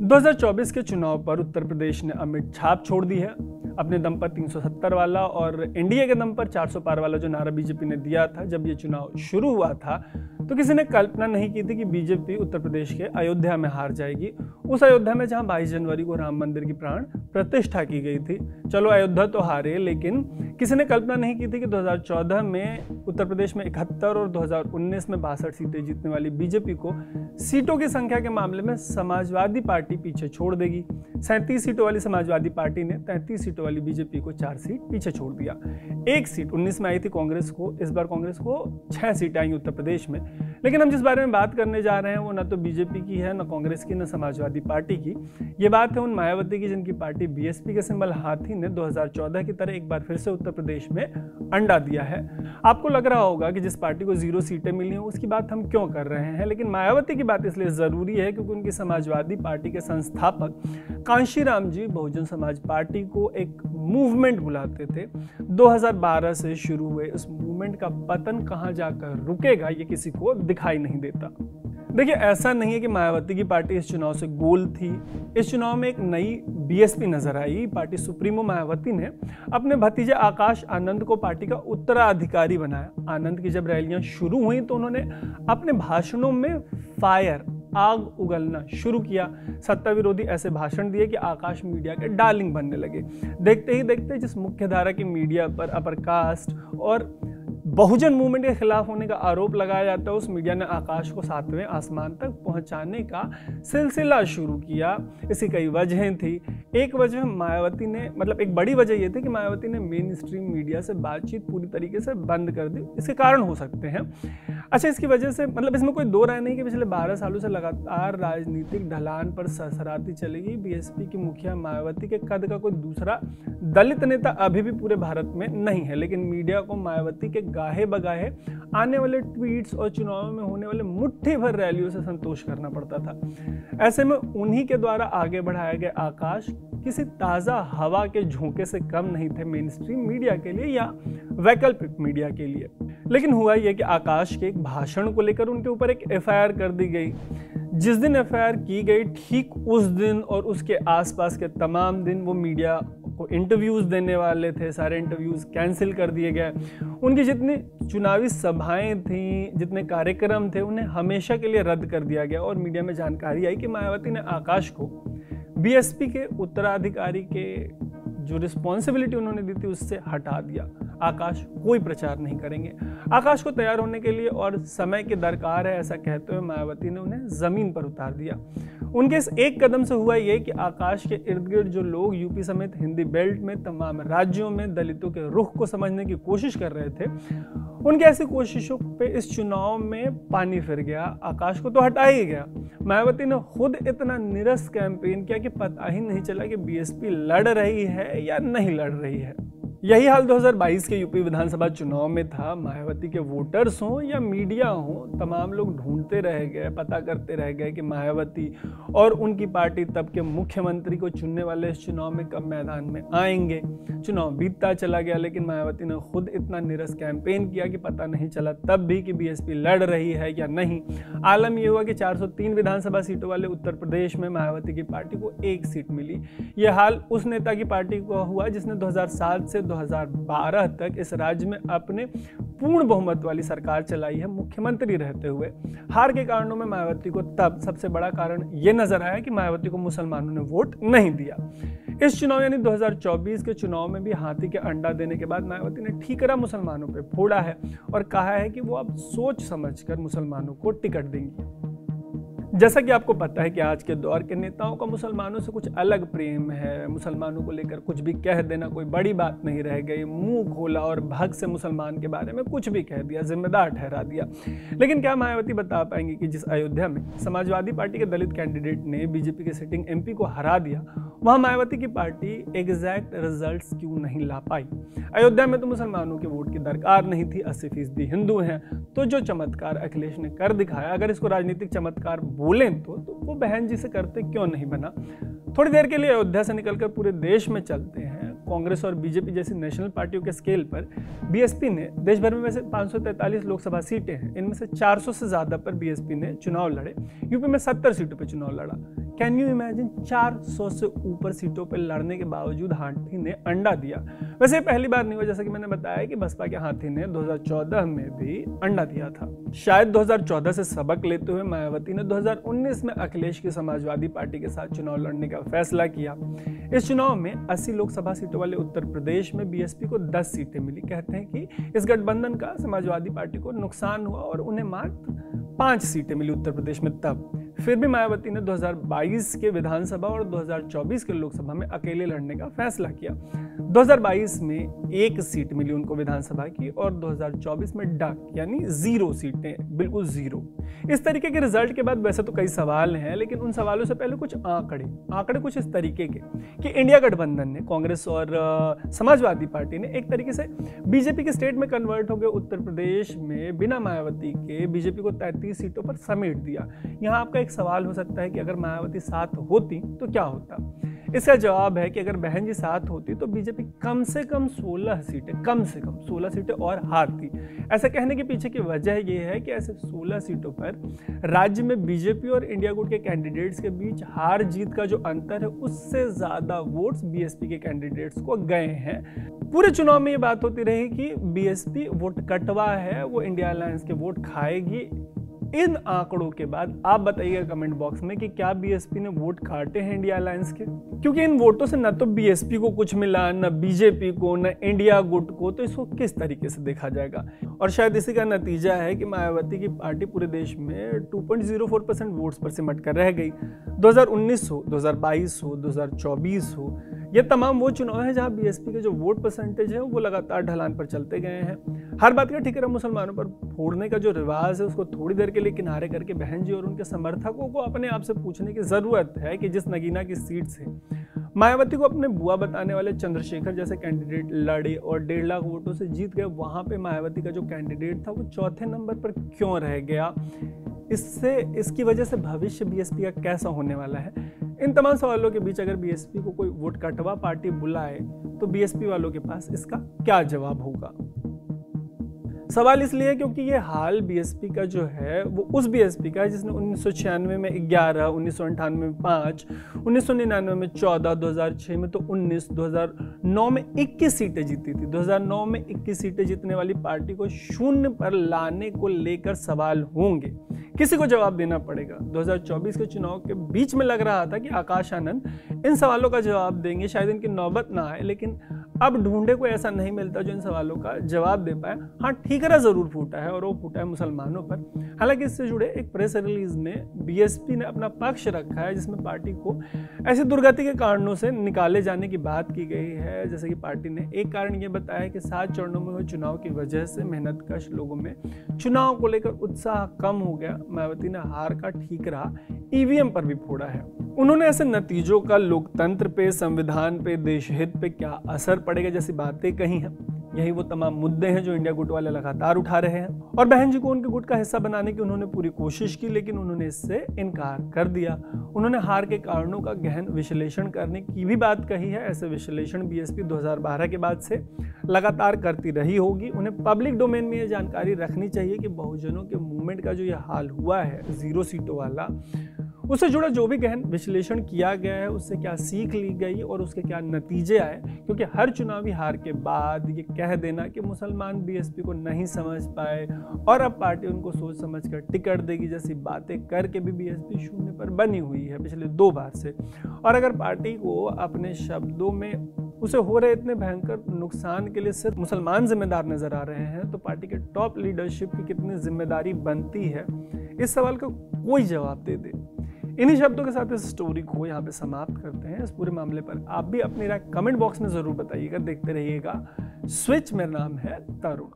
2024 के चुनाव पर उत्तर प्रदेश ने अमिट छाप छोड़ दी है। अपने दम पर 370 वाला और एनडीए के दम पर 400 पार वाला जो नारा बीजेपी ने दिया था जब ये चुनाव शुरू हुआ था, तो किसी ने कल्पना नहीं की थी कि बीजेपी उत्तर प्रदेश के अयोध्या में हार जाएगी। उस अयोध्या में जहां 22 जनवरी को राम मंदिर की प्राण प्रतिष्ठा की गई थी। चलो अयोध्या तो हारे, लेकिन किसी ने कल्पना नहीं की थी कि 2014 में उत्तर प्रदेश में 71 और 2019 में 62 सीटें जीतने वाली बीजेपी को सीटों की संख्या के मामले में समाजवादी पार्टी पीछे छोड़ देगी। 37 सीटों वाली समाजवादी पार्टी ने 33 सीटों वाली बीजेपी को 4 सीट पीछे छोड़ दिया। एक सीट 19 में आई थी कांग्रेस को, इस बार कांग्रेस को 6 सीटें आई उत्तर प्रदेश में। लेकिन हम जिस बारे में बात करने जा रहे हैं वो ना तो बीजेपी की है, ना कांग्रेस की, ना समाजवादी पार्टी की। ये बात है उन मायावती की जिनकी पार्टी बीएसपी के सिंबल हाथी ने 2014 की तरह एक बार फिर से उत्तर प्रदेश में अंडा दिया है। आपको लग रहा होगा कि जिस पार्टी को 0 सीटें मिली हैं उसकी बात हम क्यों कर रहे हैं, लेकिन मायावती की बात इसलिए जरूरी है क्योंकि उनकी समाजवादी पार्टी के संस्थापक कांशीराम जी बहुजन समाज पार्टी को एक मूवमेंट बुलाते थे। 2012 से शुरू हुए इस मूवमेंट का पतन कहां जाकर रुकेगा ये किसी को दिखाई नहीं देता। देखिए, ऐसा नहीं है कि मायावती की पार्टी इस चुनाव से गोल थी। इस चुनाव में एक नई बीएसपी नजर आई। पार्टी सुप्रीमो मायावती ने अपने भतीजे आकाश आनंद को पार्टी का उत्तराधिकारी बनाया। आनंद की जब रैलियां शुरू हुई तो उन्होंने अपने भाषणों में आग उगलना शुरू किया। सत्ता विरोधी ऐसे भाषण दिए कि आकाश मीडिया के डार्लिंग बनने लगे। देखते ही देखते जिस मुख्यधारा की मीडिया पर अपर कास्ट और बहुजन मूवमेंट के खिलाफ होने का आरोप लगाया जाता है, उस मीडिया ने आकाश को 7वें आसमान तक पहुंचाने का सिलसिला शुरू किया। इसकी कई वजहें थी। एक वजह मायावती ने एक बड़ी वजह यह थी कि मायावती ने मेन स्ट्रीम मीडिया से बातचीत पूरी तरीके से बंद कर दी। इसके कारण हो सकते हैं। अच्छा, इसकी वजह से इसमें कोई दो राय नहीं कि पिछले 12 सालों से लगातार राजनीतिक ढलान पर सरसराती चलेगी बीएसपी की मुखिया मायावती के कद का कोई दूसरा दलित नेता अभी भी पूरे भारत में नहीं है। लेकिन मीडिया को मायावती के गाहे बगाहे आने वाले ट्वीट्स और चुनाव में होने वाले मुट्ठी भर रैलियों से संतोष करना पड़ता था। ऐसे में उन्हीं के द्वारा आगे बढ़ाए गए आकाश किसी ताजा हवा के झोंके से कम नहीं थे मेन स्ट्रीम मीडिया के लिए या वैकल्पिक मीडिया के लिए। लेकिन हुआ यह कि आकाश के एक भाषण को लेकर उनके ऊपर एक एफआईआर कर दी गई। जिस दिन एफआईआर की गई ठीक उस दिन और उसके आसपास के तमाम दिन वो मीडिया को इंटरव्यूज देने वाले थे। सारे इंटरव्यूज कैंसिल कर दिए गए। उनकी जितनी चुनावी सभाएं थीं, जितने कार्यक्रम थे, उन्हें हमेशा के लिए रद्द कर दिया गया। और मीडिया में जानकारी आई कि मायावती ने आकाश को बीएसपी के उत्तराधिकारी के जो रिस्पॉन्सिबिलिटी उन्होंने दी थी उससे हटा दिया। आकाश कोई प्रचार नहीं करेंगे। आकाश को तैयार होने के लिए और समय की दरकार है ऐसा कहते हुए मायावती ने उन्हें जमीन पर उतार दिया। उनके इस एक कदम से हुआ ये कि आकाश के इर्द गिर्द जो लोग यूपी समेत हिंदी बेल्ट में तमाम राज्यों में दलितों के रुख को समझने की कोशिश कर रहे थे, उनकी ऐसी कोशिशों पे इस चुनाव में पानी फिर गया। आकाश को तो हटा ही गया। मायावती ने खुद इतना निरस कैंपेन किया कि पता ही नहीं चला कि बीएसपी लड़ रही है या नहीं लड़ रही है। यही हाल 2022 के यूपी विधानसभा चुनाव में था। मायावती के वोटर्स हों या मीडिया हो, तमाम लोग ढूंढते रह गए, पता करते रह गए कि मायावती और उनकी पार्टी तब के मुख्यमंत्री को चुनने वाले इस चुनाव में कब मैदान में आएंगे। चुनाव बीतता चला गया, लेकिन मायावती ने खुद इतना निरस कैंपेन किया कि पता नहीं चला तब भी कि बीएसपी लड़ रही है या नहीं। आलम यह हुआ कि 403 विधानसभा सीटों वाले उत्तर प्रदेश में मायावती की पार्टी को 1 सीट मिली। यह हाल उस नेता की पार्टी को हुआ जिसने 2007 से 2012 तक इस राज्य में अपने पूर्ण बहुमत वाली सरकार चलाई है मुख्यमंत्री रहते हुए। हार के कारणों में मायावती को तब सबसे बड़ा कारण यह नजर आया कि मायावती को मुसलमानों ने वोट नहीं दिया। इस चुनाव यानी 2024 के चुनाव में भी हाथी के अंडा देने के बाद मायावती ने ठीकरा मुसलमानों पे फोड़ा है और कहा है कि वो अब सोच समझकर मुसलमानों को टिकट देंगी। जैसा कि आपको पता है कि आज के दौर के नेताओं का मुसलमानों से कुछ अलग प्रेम है। मुसलमानों को लेकर कुछ भी कह देना कोई बड़ी बात नहीं रह गई। मुंह खोला और भग से मुसलमान के बारे में कुछ भी कह दिया, जिम्मेदार ठहरा दिया। लेकिन क्या मायावती बता पाएंगे कि जिस अयोध्या में समाजवादी पार्टी के दलित कैंडिडेट ने बीजेपी के सिटिंग एमपी को हरा दिया, वहां मायावती की पार्टी एग्जैक्ट रिजल्ट्स क्यों नहीं ला पाई? अयोध्या में तो मुसलमानों के वोट की दरकार नहीं थी, 80% हिंदू हैं। तो जो चमत्कार अखिलेश ने कर दिखाया, अगर इसको राजनीतिक चमत्कार बोलें तो वो बहन जी से करते क्यों नहीं बना? थोड़ी देर के लिए अयोध्या से निकलकर पूरे देश में चलते हैं। कांग्रेस और बीजेपी जैसी नेशनल पार्टियों के स्केल पर बीएसपी ने देश भर में वैसे 543 लोकसभा सीटें हैं, इनमें से 400 से ज्यादा पर बीएसपी ने चुनाव लड़े। यूपी में 70 सीटों पर चुनाव लड़ा। कैन यू इमेजिन, 400 से ऊपर सीटों पर लड़ने के बावजूद हाथी ने अंडा दिया। वैसे पहली बार नहीं हुआ, जैसा कि मैंने बताया कि बसपा के हाथी ने 2014 में भी अंडा दिया था। शायद 2014 से सबक लेते हुए मायावती ने 2019 में अखिलेश की समाजवादी पार्टी के साथ चुनाव लड़ने का फैसला किया। इस चुनाव में 80 लोकसभा सीटों वाले उत्तर प्रदेश में बीएसपी को 10 सीटें मिली। कहते हैं कि इस गठबंधन का समाजवादी पार्टी को नुकसान हुआ और उन्हें मात्र 5 सीटें मिली उत्तर प्रदेश में। तब फिर भी मायावती ने 2022 के विधानसभा और 2024 के लोकसभा में अकेले लड़ने का फैसला किया। 2022 में 1 सीट मिली उनको विधानसभा की और 2024 में डक यानी 0 सीटें, बिल्कुल 0। इस तरीके के रिजल्ट के बाद वैसे तो कई सवाल हैं, लेकिन उन सवालों से पहले कुछ आंकड़े कुछ इस तरीके के कि इंडिया गठबंधन ने, कांग्रेस और समाजवादी पार्टी ने एक तरीके से बीजेपी के स्टेट में कन्वर्ट हो गए। उत्तर प्रदेश में बिना मायावती के बीजेपी को 33 सीटों पर समेट दिया। यहाँ आपका एक सवाल हो सकता है कि अगर मायावती साथ होती तो क्या होता। इसका जवाब है कि अगर बहन जी साथ होती तो बीजेपी कम से कम 16 सीटें और हारती। ऐसा कहने के पीछे की वजह यह है कि ऐसे 16 सीटों पर राज्य में बीजेपी और इंडिया गुट के कैंडिडेट्स के बीच हार जीत का जो अंतर है, उससे ज्यादा वोट्स बीएसपी के कैंडिडेट्स को गए हैं। पूरे चुनाव में ये बात होती रही कि बीएसपी वोट कटवा है, वो इंडिया अलायंस के वोट खाएगी। इन आंकड़ों के बाद आप बताइएगा कमेंट बॉक्स में कि क्या बीएसपी ने वोट काटे हैं इंडिया अलायंस के, क्योंकि इन वोटों से न तो बीएसपी को कुछ मिला, न बीजेपी को, न इंडिया गुट को, तो इसको किस तरीके से देखा जाएगा। और शायद इसी का नतीजा है कि मायावती की पार्टी पूरे देश में 2.04% वोट्स पर सिमट कर रह गई। 2019 हो, 2022 हो, 2024 हो, ये तमाम वो चुनाव है जहां बीएसपी के जो वोट परसेंटेज है वो लगातार ढलान पर चलते गए हैं। हर बात का ठिकाना मुसलमानों पर फोड़ने का जो रिवाज है उसको थोड़ी देर के लिए किनारे करके बहन जी और उनके समर्थकों को अपने आप से पूछने की जरूरत है कि जिस नगीना की सीट से मायावती को अपने बुआ बताने वाले चंद्रशेखर जैसे कैंडिडेट लड़े और 1.5 लाख वोटों से जीत गए, वहां पे मायावती का जो कैंडिडेट था वो चौथे नंबर पर क्यों रह गया। इसकी वजह से भविष्य बीएसपी का कैसा होने वाला है। इन तमाम सवालों के बीच अगर बीएसपी को कोई वोट कटवा पार्टी बुलाए तो बीएसपी वालों के पास इसका क्या जवाब होगा। सवाल इसलिए क्योंकि ये हाल बीएसपी का जो है वो उस बीएसपी का है जिसने 1996 में 11, 1998 में 5, 1999 में 14, 2006 में तो 19, 2009 में 21 सीटें जीती थी। 2009 में 21 सीटें जीतने वाली पार्टी को शून्य पर लाने को लेकर सवाल होंगे, किसी को जवाब देना पड़ेगा। 2024 के चुनाव के बीच में लग रहा था कि आकाश आनंद इन सवालों का जवाब देंगे, शायद इनकी नौबत ना आए, लेकिन अब ढूंढे कोई ऐसा नहीं मिलता जो इन सवालों का जवाब दे पाए। हाँ, ठीकरा जरूर फूटा है और वो फूटा है मुसलमानों पर। हालांकि इससे जुड़े एक प्रेस रिलीज में बीएसपी ने अपना पक्ष रखा है जिसमें पार्टी को ऐसी दुर्गति के कारणों से निकाले जाने की बात की गई है। जैसे कि पार्टी ने एक कारण ये बताया है कि 7 चरणों में हुए चुनाव की वजह से मेहनतकश लोगों में चुनाव को लेकर उत्साह कम हो गया। मायावती ने हार का ठीकरा ईवीएम पर भी फोड़ा है। उन्होंने ऐसे नतीजों का लोकतंत्र पे, संविधान पे, देश हित पे क्या असर पड़ेगा जैसी बातें कही हैं। यही वो तमाम मुद्दे हैं जो इंडिया गुट वाले लगातार उठा रहे हैं। और बहन जी को उनके गुट का हिस्सा बनाने की उन्होंने पूरी कोशिश की, लेकिन उन्होंने इससे इनकार कर दिया। उन्होंने हार के कारणों का गहन विश्लेषण करने की भी बात कही है। ऐसे विश्लेषण बीएसपी 2012 के बाद से लगातार करती रही होगी। उन्हें पब्लिक डोमेन में ये जानकारी रखनी चाहिए कि बहुजनों के मूवमेंट का जो ये हाल हुआ है 0 सीटों वाला, उससे जुड़ा जो भी गहन विश्लेषण किया गया है, उससे क्या सीख ली गई और उसके क्या नतीजे आए। क्योंकि हर चुनावी हार के बाद ये कह देना कि मुसलमान बीएसपी को नहीं समझ पाए और अब पार्टी उनको सोच समझ कर टिकट देगी जैसी बातें करके भी बीएसपी शून्य पर बनी हुई है पिछले 2 बार से। और अगर पार्टी को अपने शब्दों में उसे हो रहे इतने भयंकर नुकसान के लिए सिर्फ मुसलमान जिम्मेदार नजर आ रहे हैं, तो पार्टी के टॉप लीडरशिप की कितनी जिम्मेदारी बनती है, इस सवाल का कोई जवाब दे दे। इन्हीं शब्दों के साथ इस स्टोरी को यहाँ पे समाप्त करते हैं। इस पूरे मामले पर आप भी अपनी राय कमेंट बॉक्स में जरूर बताइएगा। देखते रहिएगा स्विच। मेरा नाम है तरुण।